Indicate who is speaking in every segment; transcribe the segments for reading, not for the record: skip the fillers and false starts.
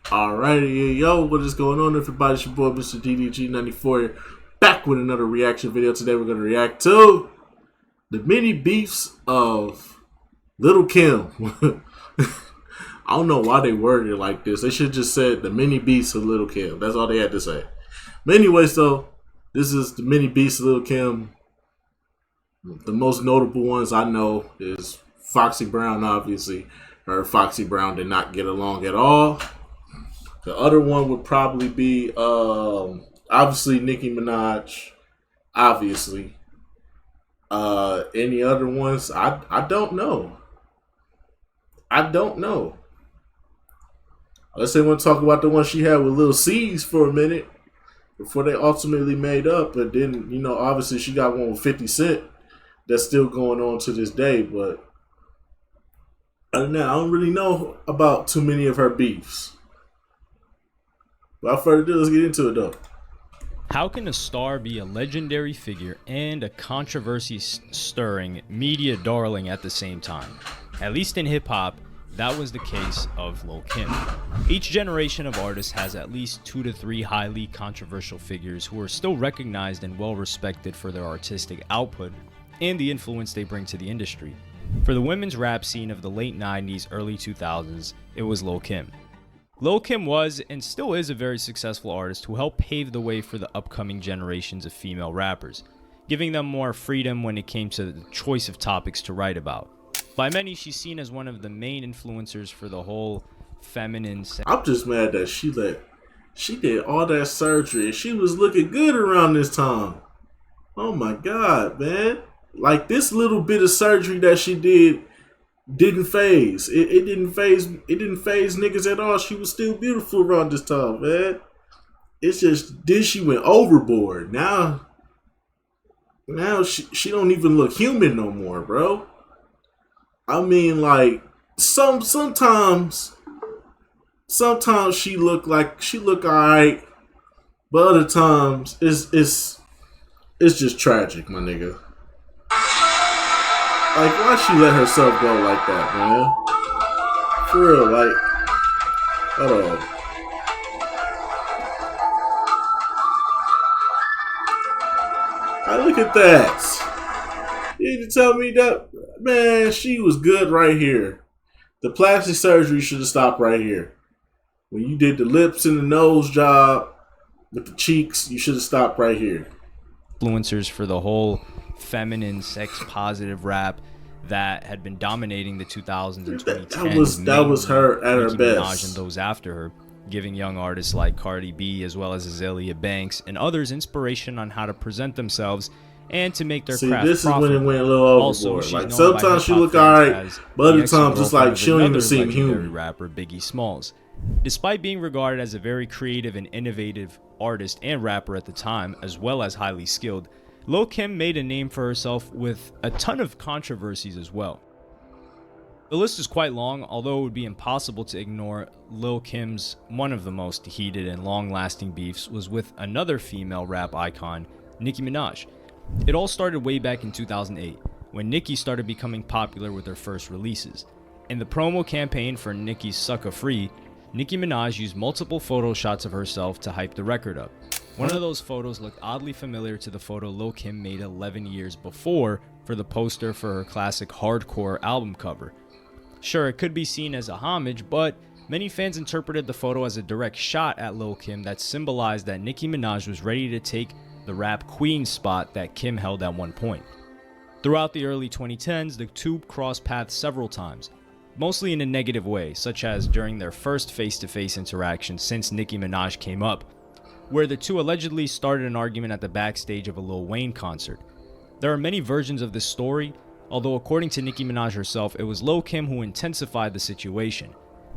Speaker 1: Alrighty, yo, what is going on, everybody? It's your boy, Mr. DDG94, back with another reaction video. Today, we're going to react to the mini beefs of Little Kim. I don't know why they worded it like this. They should just said the mini beefs of Little Kim. That's all they had to say. But anyways, though, this is the mini beefs of Little Kim. The most notable ones I know is Foxy Brown, obviously. Her Foxy Brown did not get along at all. The other one would probably be obviously Nicki Minaj. Obviously. Any other ones? I don't know. I don't know. Let's say we want to talk about the one she had with Lil C's for a minute before they ultimately made up. But then, obviously she got one with 50 Cent that's still going on to this day. But other than that, I don't really know about too many of her beefs. Without further ado, let's get into it though.
Speaker 2: How can a star be a legendary figure and a controversy-stirring media darling at the same time? At least in hip-hop, that was the case of Lil Kim. Each generation of artists has at least 2 to 3 highly controversial figures who are still recognized and well-respected for their artistic output and the influence they bring to the industry. For the women's rap scene of the late 90s, early 2000s, it was Lil Kim. Lil Kim was and still is a very successful artist who helped pave the way for the upcoming generations of female rappers, giving them more freedom when it came to the choice of topics to write about. By many, she's seen as one of the main influencers for the whole feminine.
Speaker 1: I'm just mad that she did all that surgery and she was looking good around this time. Oh my God, man. Like this little bit of surgery that she didn't phase. It didn't phase niggas at all. She was still beautiful around this time, man. It's just then she went overboard. Now she don't even look human no more, bro. I mean, like sometimes she look alright, but other times it's just tragic, my nigga. Like, why she let herself go like that, man? For real, like, hold on. Look at that. You need to tell me that, man, she was good right here. The plastic surgery should have stopped right here. When you did the lips and the nose job with the cheeks, you should have stopped right here.
Speaker 2: Influencers for the whole feminine, sex-positive rap that had been dominating the 2000s and 2010s.
Speaker 1: That was her at her best.
Speaker 2: Minaj and those after her, giving young artists like Cardi B as well as Azealia Banks and others inspiration on how to present themselves and to make their craft
Speaker 1: this
Speaker 2: profitable.
Speaker 1: Is when it went a little overboard.
Speaker 2: Also,
Speaker 1: like sometimes she look alright, but other times it's like she don't even seem human.
Speaker 2: Rapper Biggie Smalls. Despite being regarded as a very creative and innovative artist and rapper at the time, as well as highly skilled, Lil Kim made a name for herself with a ton of controversies as well. The list is quite long, although it would be impossible to ignore Lil Kim's one of the most heated and long-lasting beefs was with another female rap icon, Nicki Minaj. It all started way back in 2008, when Nicki started becoming popular with her first releases. In the promo campaign for Nicki's Sucka Free, Nicki Minaj used multiple photo shots of herself to hype the record up. One of those photos looked oddly familiar to the photo Lil Kim made 11 years before for the poster for her classic hardcore album cover. Sure, it could be seen as a homage, but many fans interpreted the photo as a direct shot at Lil Kim that symbolized that Nicki Minaj was ready to take the rap queen spot that Kim held at one point. Throughout the early 2010s, the two crossed paths several times, mostly in a negative way, such as during their first face-to-face interaction since Nicki Minaj came up, where the two allegedly started an argument at the backstage of a Lil Wayne concert. There are many versions of this story, although according to Nicki Minaj herself, it was Lil Kim who intensified the situation.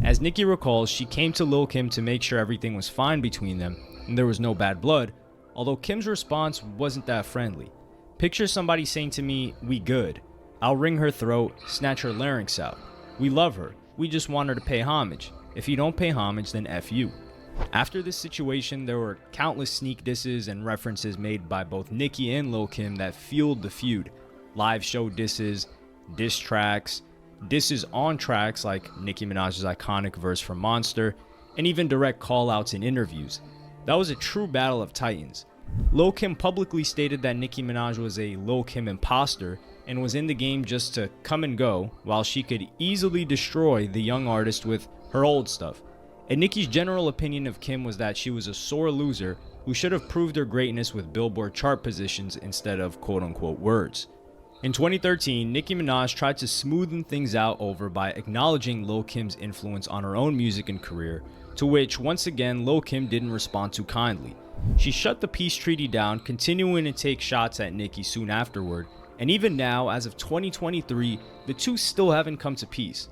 Speaker 2: As Nicki recalls, she came to Lil Kim to make sure everything was fine between them and there was no bad blood, although Kim's response wasn't that friendly. Picture somebody saying to me, "We good. I'll wring her throat, snatch her larynx out. We love her. We just want her to pay homage. If you don't pay homage, then F you." After this situation, there were countless sneak disses and references made by both Nicki and Lil Kim that fueled the feud. Live show disses, diss tracks, disses on tracks like Nicki Minaj's iconic verse from Monster, and even direct call-outs in interviews. That was a true battle of titans. Lil Kim publicly stated that Nicki Minaj was a Lil Kim imposter and was in the game just to come and go, while she could easily destroy the young artist with her old stuff. And Nicki's general opinion of Kim was that she was a sore loser who should have proved her greatness with Billboard chart positions instead of quote-unquote words. In 2013, Nicki Minaj tried to smoothen things out over by acknowledging Lil Kim's influence on her own music and career, to which, once again, Lil Kim didn't respond too kindly. She shut the peace treaty down, continuing to take shots at Nicki soon afterward, and even now, as of 2023, the two still haven't come to peace.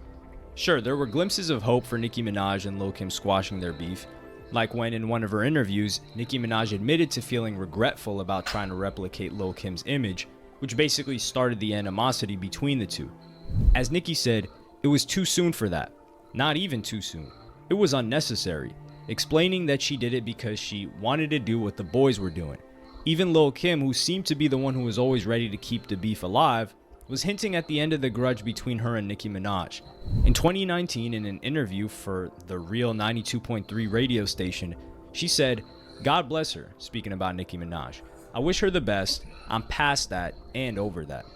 Speaker 2: Sure, there were glimpses of hope for Nicki Minaj and Lil Kim squashing their beef, like when in one of her interviews, Nicki Minaj admitted to feeling regretful about trying to replicate Lil Kim's image, which basically started the animosity between the two. As Nicki said, it was too soon for that. Not even too soon. It was unnecessary, explaining that she did it because she wanted to do what the boys were doing. Even Lil Kim, who seemed to be the one who was always ready to keep the beef alive, was hinting at the end of the grudge between her and Nicki Minaj. In 2019, in an interview for the Real 92.3 radio station, she said, "God bless her," speaking about Nicki Minaj. "I wish her the best. I'm past that and over that."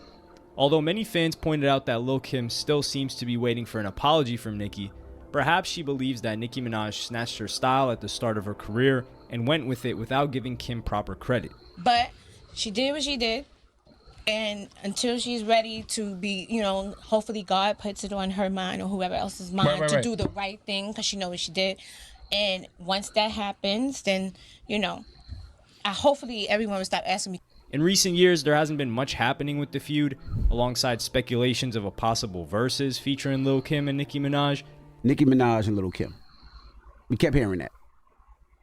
Speaker 2: Although many fans pointed out that Lil Kim still seems to be waiting for an apology from Nicki, perhaps she believes that Nicki Minaj snatched her style at the start of her career and went with it without giving Kim proper credit.
Speaker 3: But she did what she did, and until she's ready to be, hopefully God puts it on her mind or whoever else's mind to do the right thing, because she knows what she did. And once that happens, then, hopefully everyone will stop asking me.
Speaker 2: In recent years, there hasn't been much happening with the feud, alongside speculations of a possible versus featuring Lil Kim and Nicki Minaj.
Speaker 4: Nicki Minaj and Lil Kim. We kept hearing that.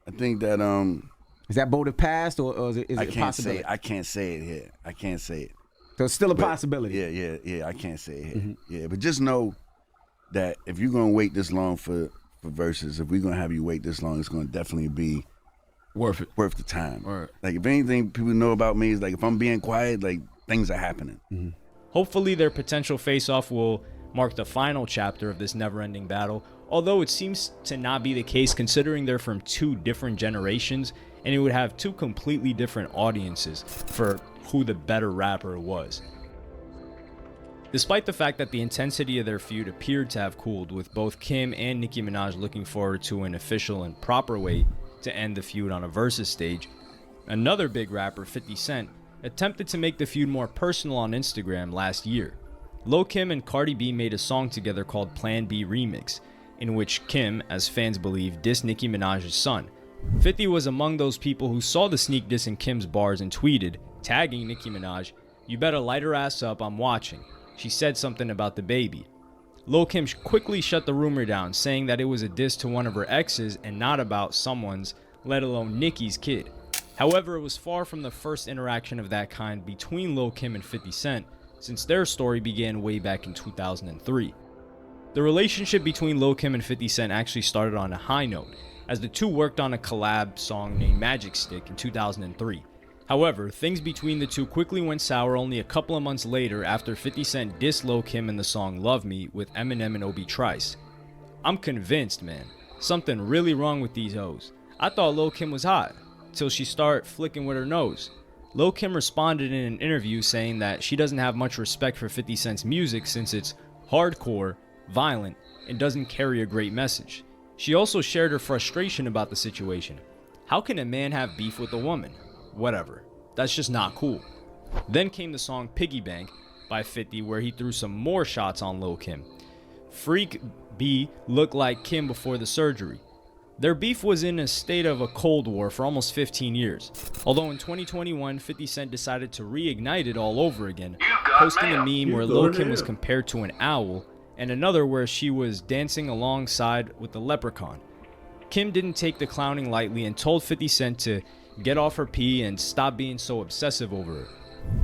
Speaker 5: I think that
Speaker 4: Is that voted past, or is it a possibility?
Speaker 5: I can't say it here. I can't say it.
Speaker 4: So it's still a possibility.
Speaker 5: Yeah. I can't say it here. Yeah, but just know that if you're gonna wait this long for verses, if we're gonna have you wait this long, it's gonna definitely be
Speaker 4: Worth it.
Speaker 5: worth the time.
Speaker 4: Right.
Speaker 5: Like if anything people know about me is like if I'm being quiet, like things are happening.
Speaker 2: Hopefully their potential face-off will mark the final chapter of this never-ending battle, although it seems to not be the case considering they're from two different generations and it would have two completely different audiences for who the better rapper was. Despite the fact that the intensity of their feud appeared to have cooled, with both Kim and Nicki Minaj looking forward to an official and proper way to end the feud on a versus stage, another big rapper, 50 Cent, attempted to make the feud more personal on Instagram last year. Lil Kim and Cardi B made a song together called Plan B Remix, in which Kim, as fans believe, dissed Nicki Minaj's son. 50 was among those people who saw the sneak diss in Kim's bars and tweeted, tagging Nicki Minaj, "You better light her ass up, I'm watching. She said something about the baby." Lil Kim quickly shut the rumor down, saying that it was a diss to one of her exes and not about someone's, let alone Nicki's kid. However, it was far from the first interaction of that kind between Lil Kim and 50 Cent, since their story began way back in 2003. The relationship between Lil Kim and 50 Cent actually started on a high note, as the two worked on a collab song named Magic Stick in 2003. However, things between the two quickly went sour only a couple of months later after 50 Cent dissed Lil Kim in the song Love Me with Eminem and Obi Trice. "I'm convinced, man. Something really wrong with these hoes. I thought Lil Kim was hot, till she started flicking with her nose." Lil Kim responded in an interview saying that she doesn't have much respect for 50 Cent's music since it's hardcore, violent, and doesn't carry a great message. She also shared her frustration about the situation. How can a man have beef with a woman? Whatever. That's just not cool. Then came the song Piggy Bank by 50, where he threw some more shots on Lil Kim. Freak B looked like Kim before the surgery. Their beef was in a state of a Cold War for almost 15 years. Although in 2021, 50 Cent decided to reignite it all over again, posting a meme where Lil Kim was compared to an owl, and another where she was dancing alongside with the leprechaun. Kim didn't take the clowning lightly and told 50 Cent to get off her pee and stop being so obsessive over her.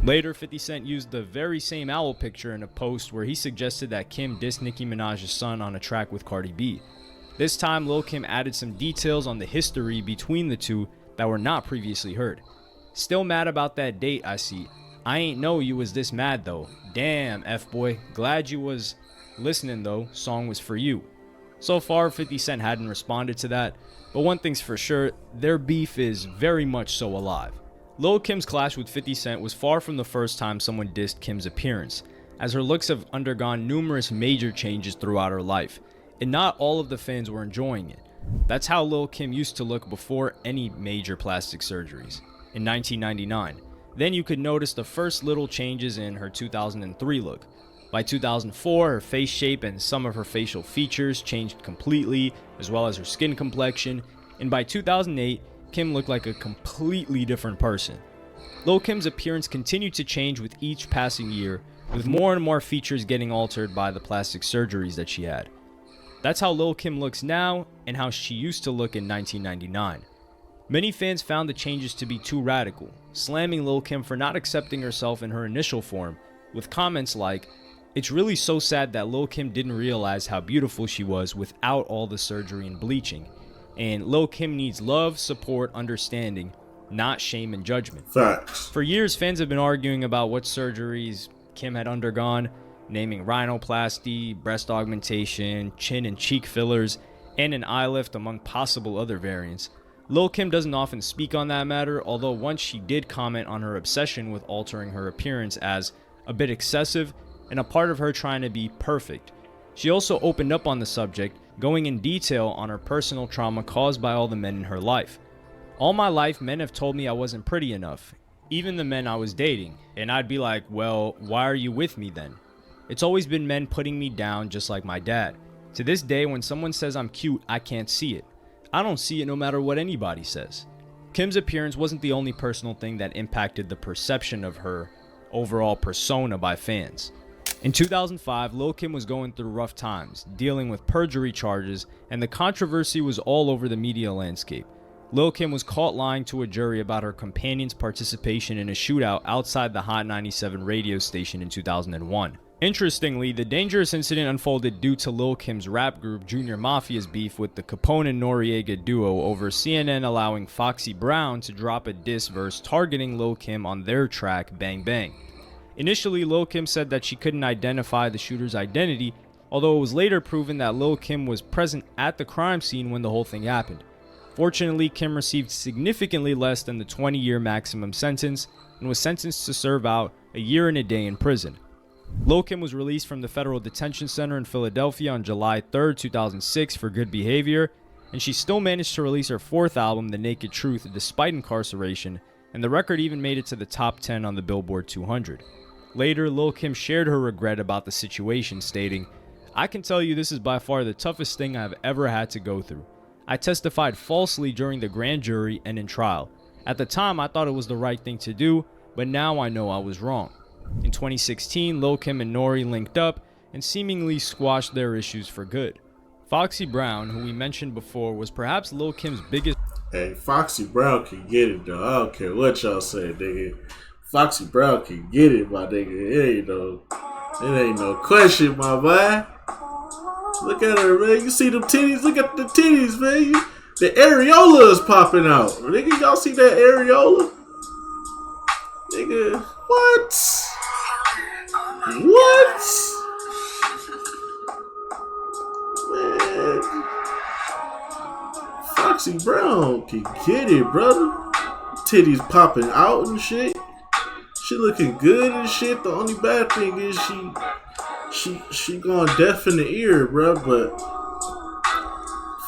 Speaker 2: Later, 50 Cent used the very same owl picture in a post where he suggested that Kim dissed Nicki Minaj's son on a track with Cardi B. This time, Lil Kim added some details on the history between the two that were not previously heard. "Still mad about that date, I see. I ain't know you was this mad though. Damn, F-boy. Glad you was listening though. Song was for you." So far, 50 Cent hadn't responded to that, but one thing's for sure, their beef is very much so alive. Lil' Kim's clash with 50 Cent was far from the first time someone dissed Kim's appearance, as her looks have undergone numerous major changes throughout her life, and not all of the fans were enjoying it. That's how Lil' Kim used to look before any major plastic surgeries, in 1999. Then you could notice the first little changes in her 2003 look. By 2004, her face shape and some of her facial features changed completely, as well as her skin complexion, and by 2008, Kim looked like a completely different person. Lil' Kim's appearance continued to change with each passing year, with more and more features getting altered by the plastic surgeries that she had. That's how Lil' Kim looks now, and how she used to look in 1999. Many fans found the changes to be too radical, slamming Lil' Kim for not accepting herself in her initial form, with comments like, "It's really so sad that Lil' Kim didn't realize how beautiful she was without all the surgery and bleaching, and Lil' Kim needs love, support, understanding, not shame and judgment."
Speaker 1: Facts.
Speaker 2: For years, fans have been arguing about what surgeries Kim had undergone, naming rhinoplasty, breast augmentation, chin and cheek fillers, and an eye lift among possible other variants. Lil' Kim doesn't often speak on that matter, although once she did comment on her obsession with altering her appearance as a bit excessive and a part of her trying to be perfect. She also opened up on the subject, going in detail on her personal trauma caused by all the men in her life. "All my life, men have told me I wasn't pretty enough, even the men I was dating, and I'd be like, well, why are you with me then? It's always been men putting me down just like my dad. To this day, when someone says I'm cute, I can't see it. I don't see it no matter what anybody says." Kim's appearance wasn't the only personal thing that impacted the perception of her overall persona by fans. In 2005, Lil' Kim was going through rough times, dealing with perjury charges, and the controversy was all over the media landscape. Lil' Kim was caught lying to a jury about her companion's participation in a shootout outside the Hot 97 radio station in 2001. Interestingly, the dangerous incident unfolded due to Lil' Kim's rap group Junior Mafia's beef with the Capone and Noriega duo over CNN allowing Foxy Brown to drop a diss verse targeting Lil' Kim on their track Bang Bang. Initially, Lil' Kim said that she couldn't identify the shooter's identity, although it was later proven that Lil' Kim was present at the crime scene when the whole thing happened. Fortunately, Kim received significantly less than the 20-year maximum sentence and was sentenced to serve out a year and a day in prison. Lil' Kim was released from the Federal Detention Center in Philadelphia on July 3, 2006 for good behavior, and she still managed to release her fourth album, The Naked Truth, despite incarceration, and the record even made it to the top 10 on the Billboard 200. Later, Lil' Kim shared her regret about the situation, stating, "I can tell you this is by far the toughest thing I've ever had to go through. I testified falsely during the grand jury and in trial. At the time, I thought it was the right thing to do, but now I know I was wrong." In 2016, Lil' Kim and Nori linked up and seemingly squashed their issues for good. Foxy Brown, who we mentioned before, was perhaps Lil' Kim's biggest...
Speaker 1: Hey, Foxy Brown can get it, though. I don't care what y'all say, nigga. Foxy Brown can get it, my nigga. It ain't no question, my boy. Look at her, man. You see them titties? Look at the titties, man. The areola is popping out. Nigga, y'all see that areola? Nigga, what? What? Man. Foxy Brown can get it, brother. Titties popping out and shit. She looking good and shit. The only bad thing is she going deaf in the ear, bro. But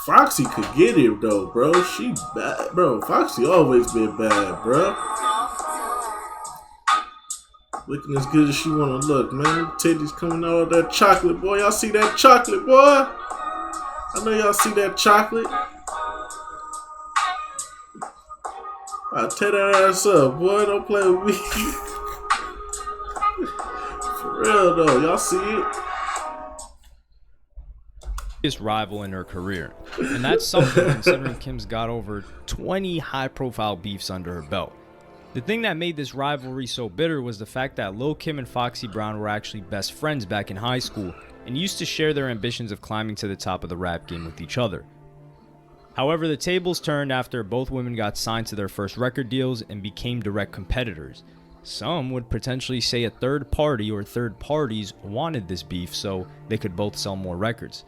Speaker 1: Foxy could get it though, bro. She bad, bro. Foxy always been bad, bro. Looking as good as she wanna look, man. Titties coming out of that chocolate, boy. Y'all see that chocolate, boy? I know y'all see that chocolate. I'll tear that ass up, boy. Don't play with me. For real, though. Y'all see it?
Speaker 2: Biggest rival in her career. And that's something considering Kim's got over 20 high-profile beefs under her belt. The thing that made this rivalry so bitter was the fact that Lil' Kim and Foxy Brown were actually best friends back in high school and used to share their ambitions of climbing to the top of the rap game with each other. However, the tables turned after both women got signed to their first record deals and became direct competitors. Some would potentially say a third party or third parties wanted this beef so they could both sell more records.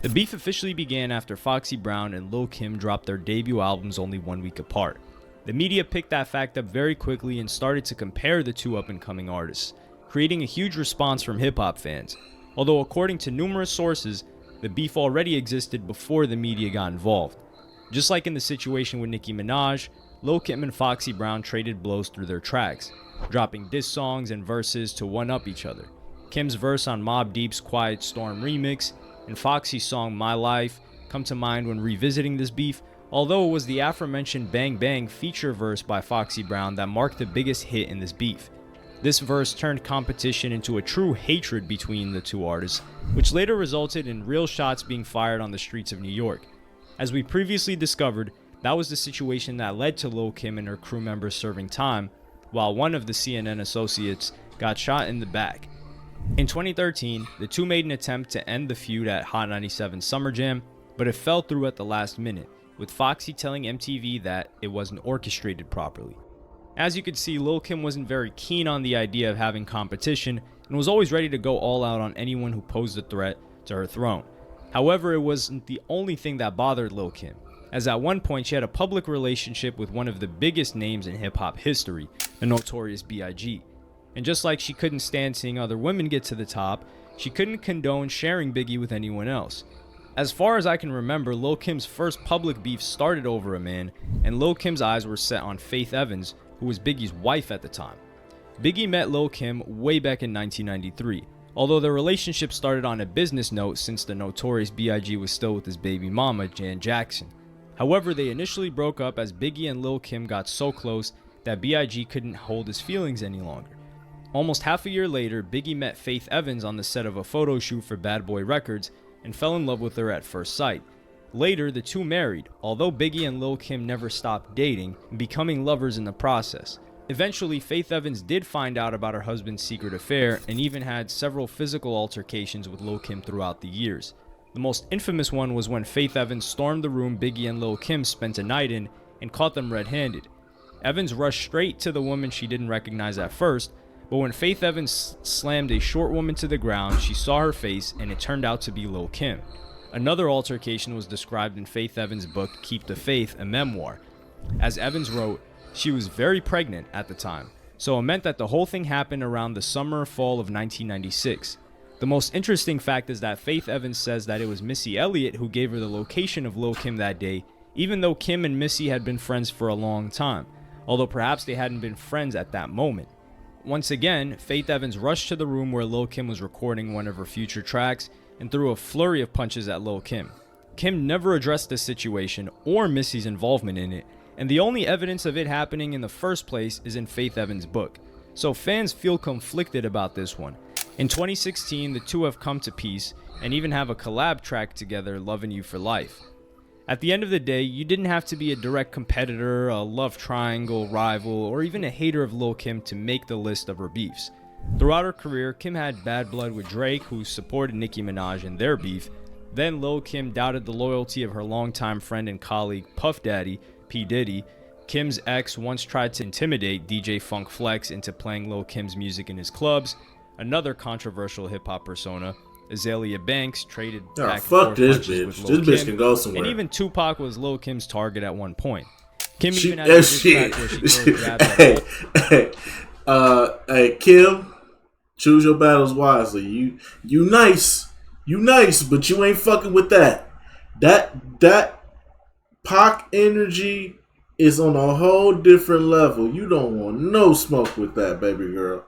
Speaker 2: The beef officially began after Foxy Brown and Lil Kim dropped their debut albums only 1 week apart. The media picked that fact up very quickly and started to compare the two up-and-coming artists, creating a huge response from hip-hop fans. Although according to numerous sources, the beef already existed before the media got involved. Just like in the situation with Nicki Minaj, Lil Kim and Foxy Brown traded blows through their tracks, dropping diss songs and verses to one-up each other. Kim's verse on Mobb Deep's Quiet Storm remix and Foxy's song My Life come to mind when revisiting this beef, although it was the aforementioned Bang Bang feature verse by Foxy Brown that marked the biggest hit in this beef. This verse turned competition into a true hatred between the two artists, which later resulted in real shots being fired on the streets of New York. As we previously discovered, that was the situation that led to Lil Kim and her crew members serving time, while one of the CNN associates got shot in the back. In 2013, the two made an attempt to end the feud at Hot 97 Summer Jam, but it fell through at the last minute, with Foxy telling MTV that it wasn't orchestrated properly. As you could see, Lil Kim wasn't very keen on the idea of having competition and was always ready to go all out on anyone who posed a threat to her throne. However, it wasn't the only thing that bothered Lil Kim, as at one point she had a public relationship with one of the biggest names in hip-hop history, the Notorious B.I.G. And just like she couldn't stand seeing other women get to the top, she couldn't condone sharing Biggie with anyone else. As far as I can remember, Lil Kim's first public beef started over a man, and Lil Kim's eyes were set on Faith Evans, who was Biggie's wife at the time. Biggie met Lil Kim way back in 1993, although their relationship started on a business note since the Notorious B.I.G. was still with his baby mama, Jan Jackson. However, they initially broke up as Biggie and Lil Kim got so close that B.I.G. couldn't hold his feelings any longer. Almost half a year later, Biggie met Faith Evans on the set of a photo shoot for Bad Boy Records and fell in love with her at first sight. Later, the two married, although Biggie and Lil Kim never stopped dating, becoming lovers in the process. Eventually, Faith Evans did find out about her husband's secret affair and even had several physical altercations with Lil Kim throughout the years. The most infamous one was when Faith Evans stormed the room Biggie and Lil Kim spent a night in and caught them red-handed. Evans rushed straight to the woman she didn't recognize at first, but when Faith Evans slammed a short woman to the ground, she saw her face and it turned out to be Lil Kim. Another altercation was described in Faith Evans' book, Keep the Faith, a memoir. As Evans wrote, she was very pregnant at the time, so it meant that the whole thing happened around the summer or fall of 1996. The most interesting fact is that Faith Evans says that it was Missy Elliott who gave her the location of Lil Kim that day, even though Kim and Missy had been friends for a long time, although perhaps they hadn't been friends at that moment. Once again, Faith Evans rushed to the room where Lil Kim was recording one of her future tracks and threw a flurry of punches at Lil Kim. Kim never addressed this situation or Missy's involvement in it, and the only evidence of it happening in the first place is in Faith Evans' book. So fans feel conflicted about this one. In 2016, the two have come to peace and even have a collab track together, Lovin' You for Life. At the end of the day, you didn't have to be a direct competitor, a love triangle, rival, or even a hater of Lil Kim to make the list of her beefs. Throughout her career, Kim had bad blood with Drake, who supported Nicki Minaj in their beef. Then Lil Kim doubted the loyalty of her longtime friend and colleague Puff Daddy, P. Diddy. Kim's ex once tried to intimidate DJ Funk Flex into playing Lil Kim's music in his clubs. Another controversial hip-hop persona, Azalea Banks, traded back and forth punches with Lil
Speaker 1: This bitch
Speaker 2: Kim,
Speaker 1: can go somewhere.
Speaker 2: and even Tupac was Lil Kim's target at one point. Kim
Speaker 1: She-
Speaker 2: even had a diss track where she throws jabs at
Speaker 1: hey, Kim, choose your battles wisely. You nice, but you ain't fucking with that. That Pac energy is on a whole different level. You don't want no smoke with that, baby girl.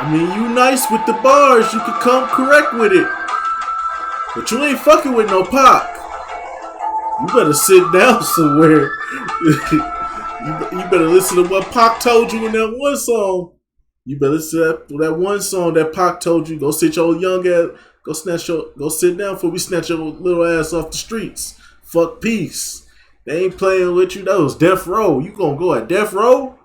Speaker 1: I mean, you nice with the bars. You can come correct with it, but you ain't fucking with no Pac. You better sit down somewhere. You better listen to what Pac told you in that one song. You better listen to that one song that Pac told you. Go sit your young ass. Go sit down before we snatch your little ass off the streets. Fuck peace. They ain't playing with you. That was death row. You gonna go at death row?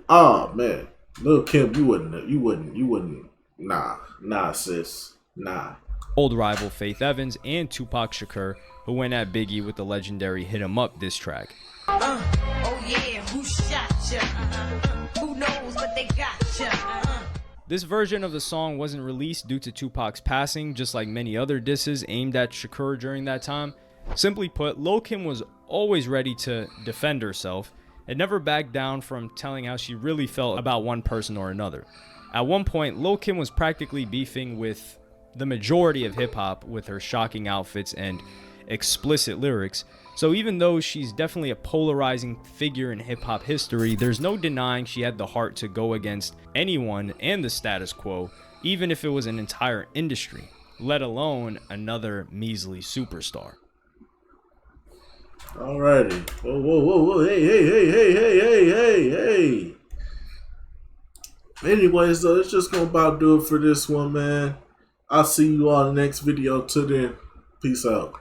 Speaker 1: Oh man, Lil Kim, you wouldn't. Nah, sis, nah.
Speaker 2: old rival Faith Evans and Tupac Shakur, who went at Biggie with the legendary Hit 'Em Up diss track.
Speaker 6: Oh yeah, who shot ya? Who knows what they got ya?
Speaker 2: This version of the song wasn't released due to Tupac's passing, just like many other disses aimed at Shakur during that time. Simply put, Lil' Kim was always ready to defend herself and never backed down from telling how she really felt about one person or another. At one point, Lil' Kim was practically beefing with the majority of hip-hop with her shocking outfits and explicit lyrics. So even though she's definitely a polarizing figure in hip-hop history, there's no denying she had the heart to go against anyone and the status quo, even if it was an entire industry, let alone another measly superstar.
Speaker 1: Alrighty. Whoa, whoa, whoa, whoa. Hey. Anyways, though, it's just gonna about do it for this one, man. I'll see you all in the next video. Till then, peace out.